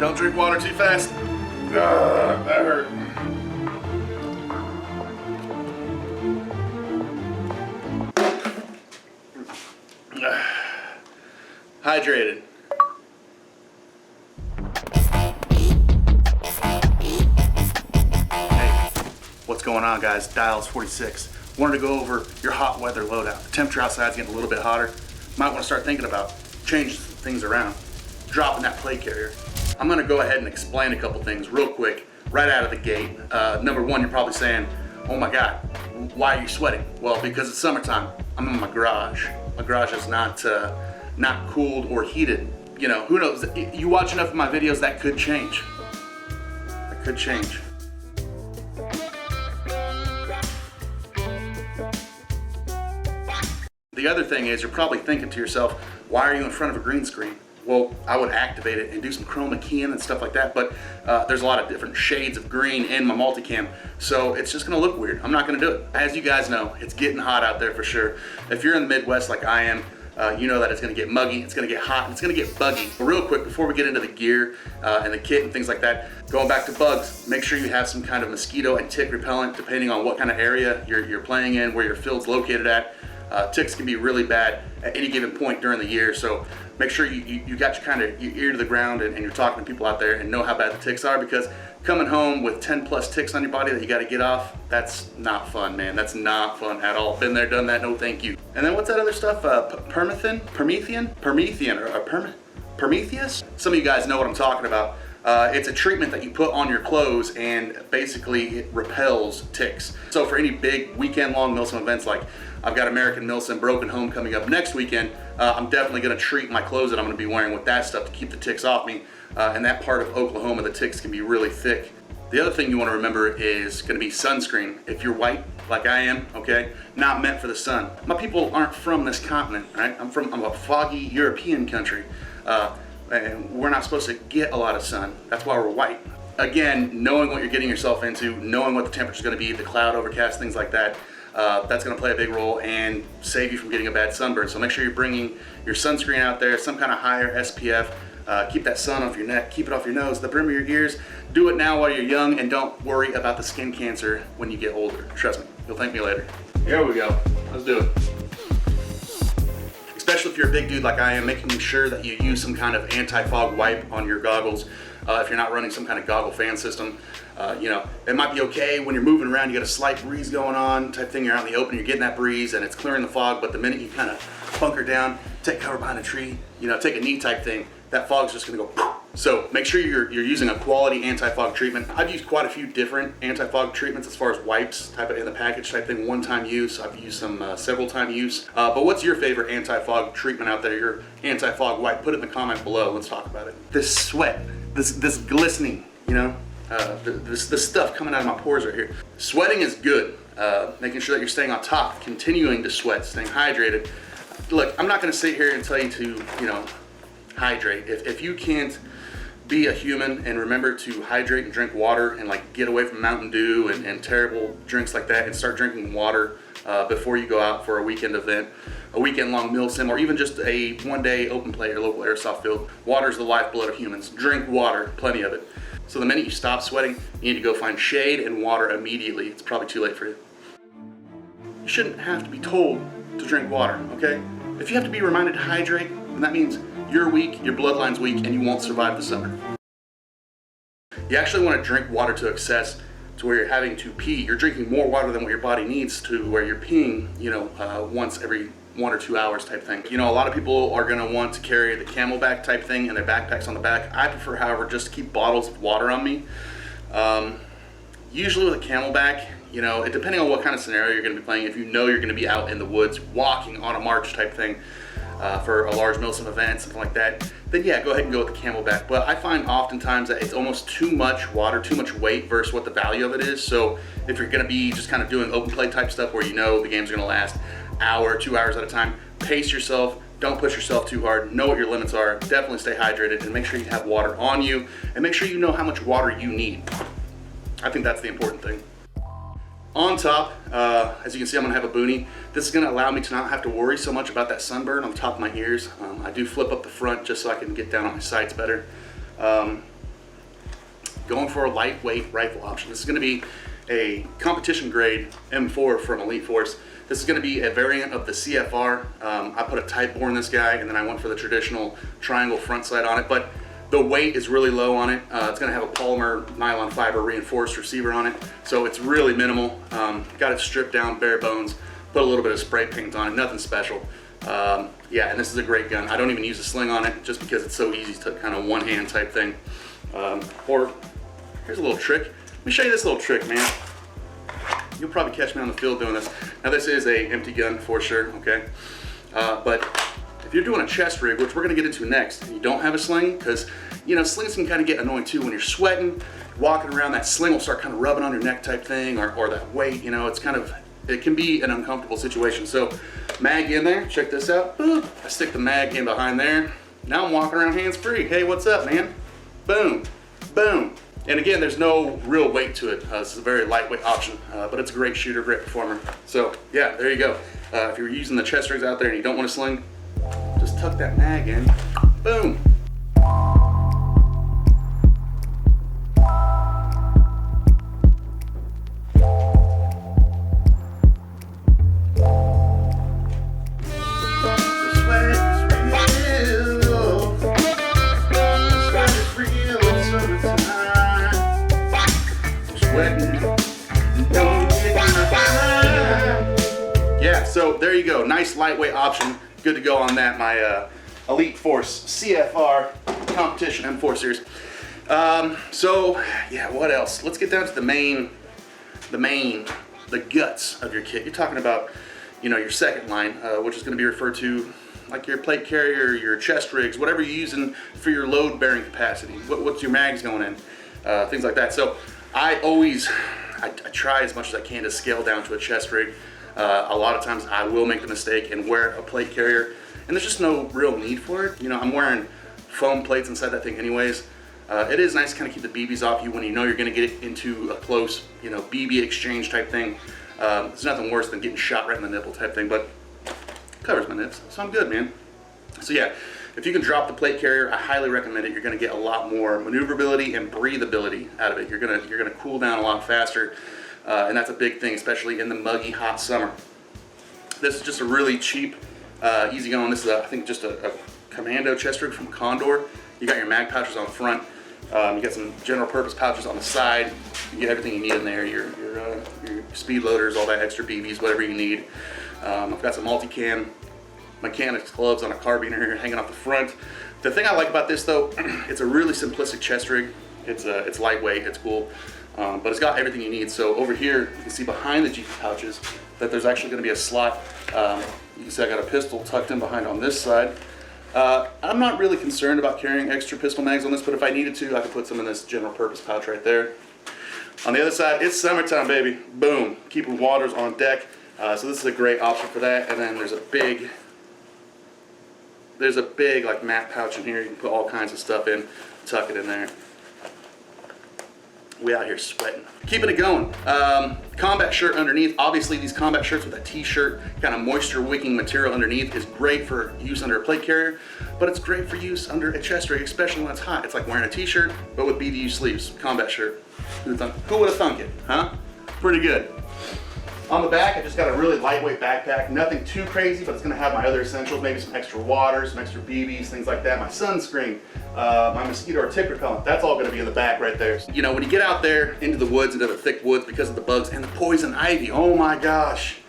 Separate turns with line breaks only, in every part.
Don't drink water too fast. That hurt. Hydrated. Hey, what's going on, guys? Dials 46. Wanted to go over your hot weather loadout. The temperature outside is getting a little bit hotter. Might want to start thinking about changing things around, dropping that plate carrier. I'm going to go ahead and explain a couple things real quick right out of the gate. Number one, you're probably saying, oh my God, why are you sweating? Well, because it's summertime. I'm in my garage. My garage is not cooled or heated. You know, who knows? You watch enough of my videos, that could change. That could change. The other thing is, you're probably thinking to yourself, why are you in front of a green screen? Well, I would activate it and do some chroma keying and stuff like that, but there's a lot of different shades of green in my multicam, so it's just gonna look weird. I'm not gonna do it. As you guys know, it's getting hot out there for sure. If you're in the Midwest like I am, you know that it's gonna get muggy, it's gonna get hot, and it's gonna get buggy. But real quick, before we get into the gear and the kit and things like that, going back to bugs, make sure you have some kind of mosquito and tick repellent, depending on what kind of area you're playing in, where your field's located at. Ticks can be really bad at any given point during the year, so make sure you got your ear to the ground and you're talking to people out there and know how bad the ticks are, because coming home with 10 plus ticks on your body that you got to get off, that's not fun, man. That's not fun at all. Been there, done that, no thank you. And then what's that other stuff? Prometheus? Some of you guys know what I'm talking about. It's a treatment that you put on your clothes and basically it repels ticks. So for any big weekend-long Milsim events, like I've got American Milsim Broken Home coming up next weekend, I'm definitely gonna treat my clothes that I'm gonna be wearing with that stuff to keep the ticks off me. In that part of Oklahoma, the ticks can be really thick. The other thing you wanna remember is gonna be sunscreen. If you're white, like I am, okay, not meant for the sun. My people aren't from this continent, right? I'm a foggy European country. And we're not supposed to get a lot of sun. That's why we're white. Again, knowing what you're getting yourself into, knowing what the temperature is going to be, the cloud overcast, things like that, that's going to play a big role and save you from getting a bad sunburn. So make sure you're bringing your sunscreen out there, some kind of higher SPF. Keep that sun off your neck, keep it off your nose, the brim of your ears. Do it now while you're young, and don't worry about the skin cancer when you get older. Trust me, you'll thank me later. Here we go. Let's do it. Especially if you're a big dude like I am, making sure that you use some kind of anti-fog wipe on your goggles. If you're not running some kind of goggle fan system, you know, it might be okay when you're moving around, you got a slight breeze going on type thing, you're out in the open, you're getting that breeze and it's clearing the fog, but the minute you kind of bunker down, take cover behind a tree, you know, take a knee type thing, that fog's just gonna go poof. So make sure you're using a quality anti-fog treatment. I've used quite a few different anti-fog treatments as far as wipes type of in the package type thing, one-time use. I've used some several time use. But what's your favorite anti-fog treatment out there? Your anti-fog wipe? Put it in the comments below. Let's talk about it. This sweat, this glistening, you know, this stuff coming out of my pores right here. Sweating is good. Making sure that you're staying on top, continuing to sweat, staying hydrated. Look, I'm not going to sit here and tell you to, you know, hydrate. If you can't be a human and remember to hydrate and drink water and like get away from Mountain Dew and terrible drinks like that and start drinking water before you go out for a weekend event, a weekend-long Milsim, or even just a one-day open play or local airsoft field. Water is the lifeblood of humans. Drink water, plenty of it. So the minute you stop sweating, you need to go find shade and water immediately. It's probably too late for you. You shouldn't have to be told to drink water, okay? If you have to be reminded to hydrate, then that means you're weak, your bloodline's weak, and you won't survive the summer. You actually want to drink water to excess, to where you're having to pee. You're drinking more water than what your body needs, to where you're peeing, you know, once every 1 or 2 hours type thing. You know, a lot of people are going to want to carry the Camelback type thing and their backpacks on the back. I prefer, however, just to keep bottles of water on me. Usually with a Camelback, you know, depending on what kind of scenario you're going to be playing, if you know you're going to be out in the woods walking on a march type thing, for a large Milsim event, something like that, then yeah, go ahead and go with the Camelback. But I find oftentimes that it's almost too much water, too much weight versus what the value of it is. So if you're gonna be just kind of doing open play type stuff where you know the game's gonna last hour, 2 hours at a time, pace yourself, don't push yourself too hard, know what your limits are, definitely stay hydrated, and make sure you have water on you, and make sure you know how much water you need. I think that's the important thing. On top, as you can see, I'm gonna have a boonie. This is gonna allow me to not have to worry so much about that sunburn on the top of my ears. I do flip up the front just so I can get down on my sights better. going for a lightweight rifle option. This is going to be a competition grade M4 from Elite Force. This is going to be a variant of the CFR. I put a Type bore in this guy, and then I went for the traditional triangle front sight on it, but the weight is really low on it. It's going to have a polymer nylon fiber reinforced receiver on it, so it's really minimal. Got it stripped down, bare bones, put a little bit of spray paint on it, nothing special. Yeah, and this is a great gun. I don't even use a sling on it just because it's so easy to kind of one-hand type thing. Or here's a little trick. Let me show you this little trick, man. You'll probably catch me on the field doing this. Now this is a empty gun for sure, okay? But if you're doing a chest rig, which we're gonna get into next, and you don't have a sling, because you know, slings can kind of get annoying too when you're sweating, walking around, that sling will start kind of rubbing on your neck type thing, or that weight, you know, it's kind of, it can be an uncomfortable situation. So mag in there, check this out, boop. I stick the mag in behind there. Now I'm walking around hands-free. Hey, what's up, man? Boom, boom. And again, there's no real weight to it. This is a very lightweight option, but it's a great shooter, great performer. So yeah, there you go. If you're using the chest rigs out there and you don't want to sling, just tuck that mag in, boom. Yeah, so there you go. Nice lightweight option. Good to go on that. My Elite Force CFR competition M4 series. So yeah, what else? Let's get down to the guts of your kit. You're talking about, you know, your second line, which is going to be referred to like your plate carrier, your chest rigs, whatever you're using for your load bearing capacity. What's your mags going in? Things like that. So I try as much as I can to scale down to a chest rig. A lot of times I will make the mistake and wear a plate carrier, and there's just no real need for it. You know, I'm wearing foam plates inside that thing anyways. It is nice to kind of keep the BBs off you when you know you're going to get into a close, you know, BB exchange type thing. It's nothing worse than getting shot right in the nipple type thing, but covers my nips, so I'm good, man. So yeah, if you can drop the plate carrier, I highly recommend it. You're going to get a lot more maneuverability and breathability out of it. You're gonna cool down a lot faster. And that's a big thing, especially in the muggy, hot summer. This is just a really cheap, easy going. This is, I think, just a commando chest rig from Condor. You got your mag pouches on front. You got some general purpose pouches on the side. You get everything you need in there, your speed loaders, all that extra BBs, whatever you need. I've got some multicam mechanics gloves on a carbiner here hanging off the front. The thing I like about this though, it's a really simplistic chest rig. It's lightweight, it's cool. But it's got everything you need. So over here, you can see behind the GP pouches that there's actually going to be a slot. You can see I got a pistol tucked in behind on this side. I'm not really concerned about carrying extra pistol mags on this, but if I needed to, I could put some in this general purpose pouch right there. On the other side, it's summertime, baby. Boom, keeping waters on deck. So this is a great option for that. And then there's a big like mat pouch in here. You can put all kinds of stuff in, tuck it in there. We out here sweating. Keeping it going. Combat shirt underneath. Obviously these combat shirts with a t-shirt, kind of moisture wicking material underneath is great for use under a plate carrier, but it's great for use under a chest rig, especially when it's hot. It's like wearing a t-shirt, but with BDU sleeves. Combat shirt. Who would have thunk it, huh? Pretty good. On the back, I just got a really lightweight backpack. Nothing too crazy, but it's gonna have my other essentials, maybe some extra water, some extra BBs, things like that. My sunscreen, my mosquito or tick repellent, that's all gonna be in the back right there. You know, when you get out there into the woods, into the thick woods because of the bugs and the poison ivy, oh my gosh.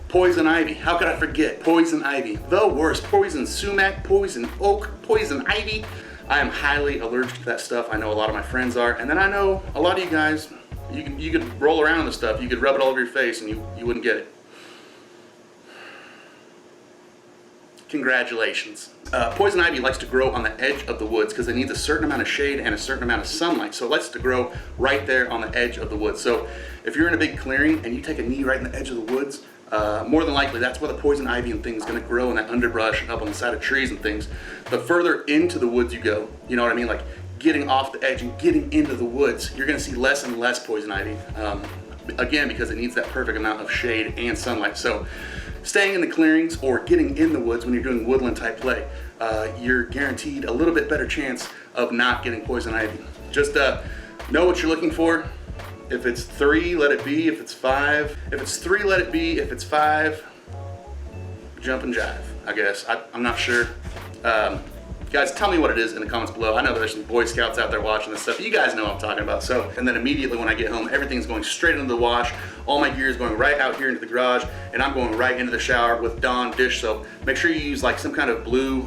Poison ivy, how could I forget? Poison ivy, the worst. Poison sumac, poison oak, poison ivy. I am highly allergic to that stuff. I know a lot of my friends are, and then I know a lot of you guys, you could roll around in this stuff, you could rub it all over your face and you wouldn't get it. Congratulations. Poison ivy likes to grow on the edge of the woods because it needs a certain amount of shade and a certain amount of sunlight. So it likes to grow right there on the edge of the woods. So if you're in a big clearing and you take a knee right in the edge of the woods, more than likely that's where the poison ivy and things is going to grow in that underbrush and up on the side of trees and things. The further into the woods you go, you know what I mean? Like getting off the edge and getting into the woods, you're going to see less and less poison ivy. Again, because it needs that perfect amount of shade and sunlight. So staying in the clearings or getting in the woods when you're doing woodland type play, you're guaranteed a little bit better chance of not getting poison ivy. Just Know what you're looking for. If it's 3, let it be. If it's 5, if it's 3, let it be. If it's 5, jump and jive, I guess. I'm not sure. Guys, tell me what it is in the comments below. I know there's some Boy Scouts out there watching this stuff. You guys know what I'm talking about. So, and then immediately when I get home, everything's going straight into the wash. All my gear is going right out here into the garage, and I'm going right into the shower with Dawn dish soap. Make sure you use like some kind of blue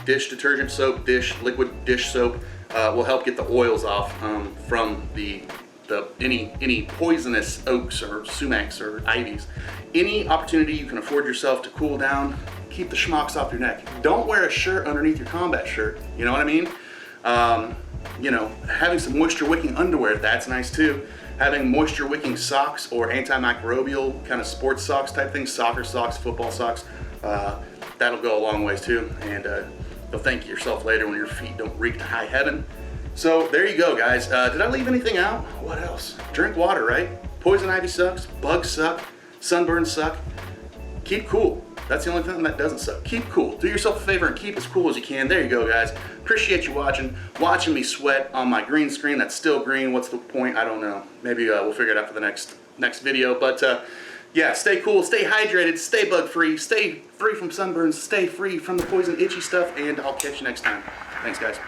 dish detergent soap, liquid dish soap. Will help get the oils off from any poisonous oaks or sumacs or ivies. Any opportunity you can afford yourself to cool down, keep the schmucks off your neck. Don't wear a shirt underneath your combat shirt. You know what I mean? You know, having some moisture wicking underwear, that's nice too. Having moisture wicking socks or antimicrobial kind of sports socks type things, soccer socks, football socks, that'll go a long ways too. And you'll thank yourself later when your feet don't reek to high heaven. So there you go, guys. Did I leave anything out? What else? Drink water, right? Poison ivy sucks, bugs suck, sunburns suck. Keep cool. That's the only thing that doesn't suck. Keep cool. Do yourself a favor and keep as cool as you can. There you go, guys. Appreciate you watching me sweat on my green screen. That's still green. What's the point? I don't know. Maybe we'll figure it out for the next video. But yeah, stay cool, stay hydrated, stay bug free, stay free from sunburns, stay free from the poison itchy stuff, and I'll catch you next time. Thanks, guys.